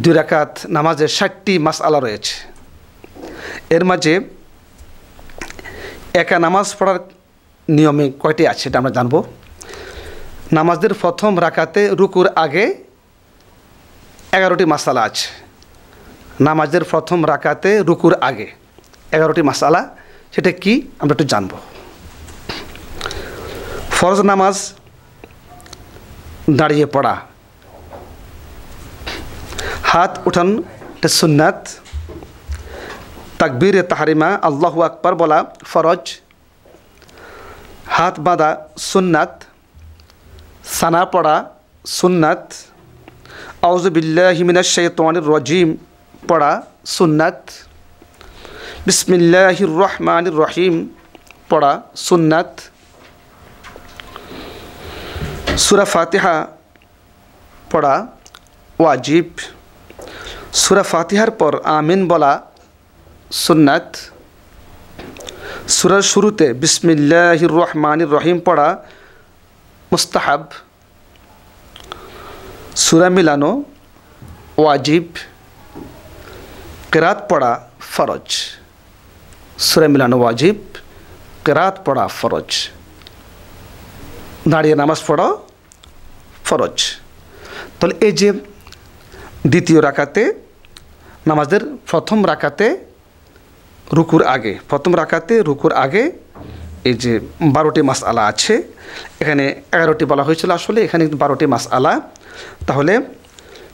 দুই রাকাত নামাজে 60টি মাসআলা রয়েছে। এর মাঝে একা নামাজ পড়ার নিয়মে কয়টি আছে এটা আমরা জানব। নামাজের প্রথম রাকাতে রুকুর আগে 11টি মাসআলা আছে। নামাজের প্রথম রাকাতে রুকুর আগে 11টি মাসআলা, সেটা কি আমরা একটু জানব। ফরজ নামাজ দাঁড়িয়ে পড়া, হাত উঠান এটা সুন্নাত, তাকবীর তাহরিমা আল্লাহু আকবার বলা ফরজ, হাত বাঁধা সুন্নাত, সানা পড়া সুন্নাত, আউযু বিল্লাহি মিনাশ শাইতানির রাজিম পড়া সুন্নাত, বিসমিল্লাহির রহমানির রহিম পড়া সুন্নাত, সূরা ফাতিহা পড়া ওয়াজিব, সূরা ফাতিহার পর আমিন বলা সুন্নাত, সূরার শুরুতে বিসমিল্লাহির রহমানির রহিম পড়া মুস্তাহাব, সূরা মিলানো ওয়াজিব, কিরাত পড়া ফরজ। সূরা মিলানো ওয়াজিব, কিরাত পড়া ফরজ, দাঁড়িয়ে নামাজ পড়া ফরজ। তাহলে এই যে দ্বিতীয় রাকাতে নামাজের প্রথম রাকাতে রুকুর আগে, প্রথম রাকাতে রুকুর আগে এই যে 12টি মাসআলা আছে, এখানে 11টি বলা হয়েছিল, আসলে এখানে 12টি মাসআলা। তাহলে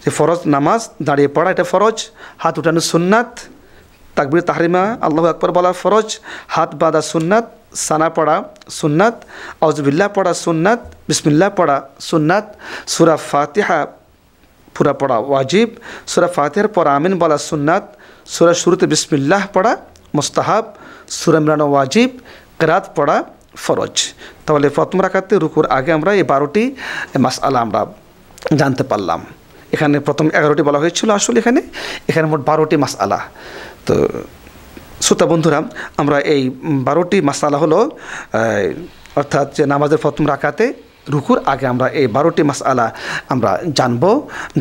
যে ফরজ নামাজ দাঁড়িয়ে পড়া এটা ফরজ, হাত উঠানো সুন্নাত, তাকবীর তাহরিমা আল্লাহু আকবার বলা ফরজ, হাত বাঁধা সুন্নাত, সানা পড়া সুন্নাত, আউযু বিল্লাহ পড়া সুন্নাত, বিসমিল্লাহ পড়া সুন্নাত, সূরা ফাতিহা পুরা পড়া ওয়াজিব, সূরা ফাতিহার পর আমিন বলা সুন্নাত, সূরার শুরুতে বিসমিল্লাহ পড়া মুস্তাহাব, সূরা মিলানো ওয়াজিব, কিরাত পড়া ফরজ। তাহলে প্রথম রাকাতে রুকুর আগে আমরা এই 12টি মাসআলা আমরা জানতে পারলাম। এখানে প্রথম 11টি বলা হয়েছিল, আসলে এখানে মোট 12টি মাসআলা। তো শ্রোতা বন্ধুরা, আমরা এই 12টি মাসআলা হলো অর্থাৎ যে নামাজের প্রথম রাকাতে রুকুর আগে আমরা এই 12টি মাসআলা আমরা জানব।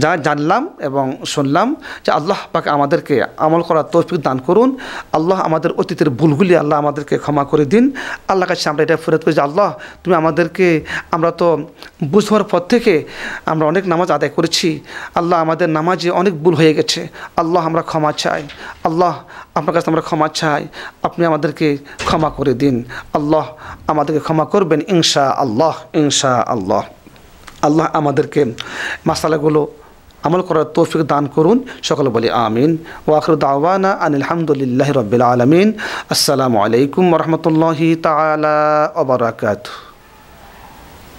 যা জানলাম এবং শুনলাম যে আল্লাহ পাক আমাদেরকে আমল করার তৌফিক দান করুন। আল্লাহ আমাদের অতীতের ভুলগুলি আল্লাহ আমাদেরকে ক্ষমা করে দিন। আল্লাহর কাছে আমরা এটা ফরিয়াদ করি যে আল্লাহ তুমি আমাদেরকে, আমরা তো বুঝবার পর থেকে আমরা অনেক নামাজ আদায় করেছি, আল্লাহ আমাদের নামাজে অনেক ভুল হয়ে গেছে, আল্লাহ আমরা ক্ষমা চাই, আল্লাহ আপনার কাছে আমরা ক্ষমা চাই, আপনি আমাদেরকে ক্ষমা করে দিন। আল্লাহ আমাদেরকে ক্ষমা করবেন ইনশা আল্লাহ, ইনশা আল্লাহ। আল্লাহ আমাদেরকে মাসালাগুলো আমল করার তৌফিক দান করুন। সকলে বলি আমিন। ওয়া আখিরু দাওয়ানা আনিল হামদুলিল্লাহি রাব্বিল আলামিন। আসসালামু আলাইকুম ওয়া রাহমাতুল্লাহি তাআলা ওয়া বারাকাতুহু।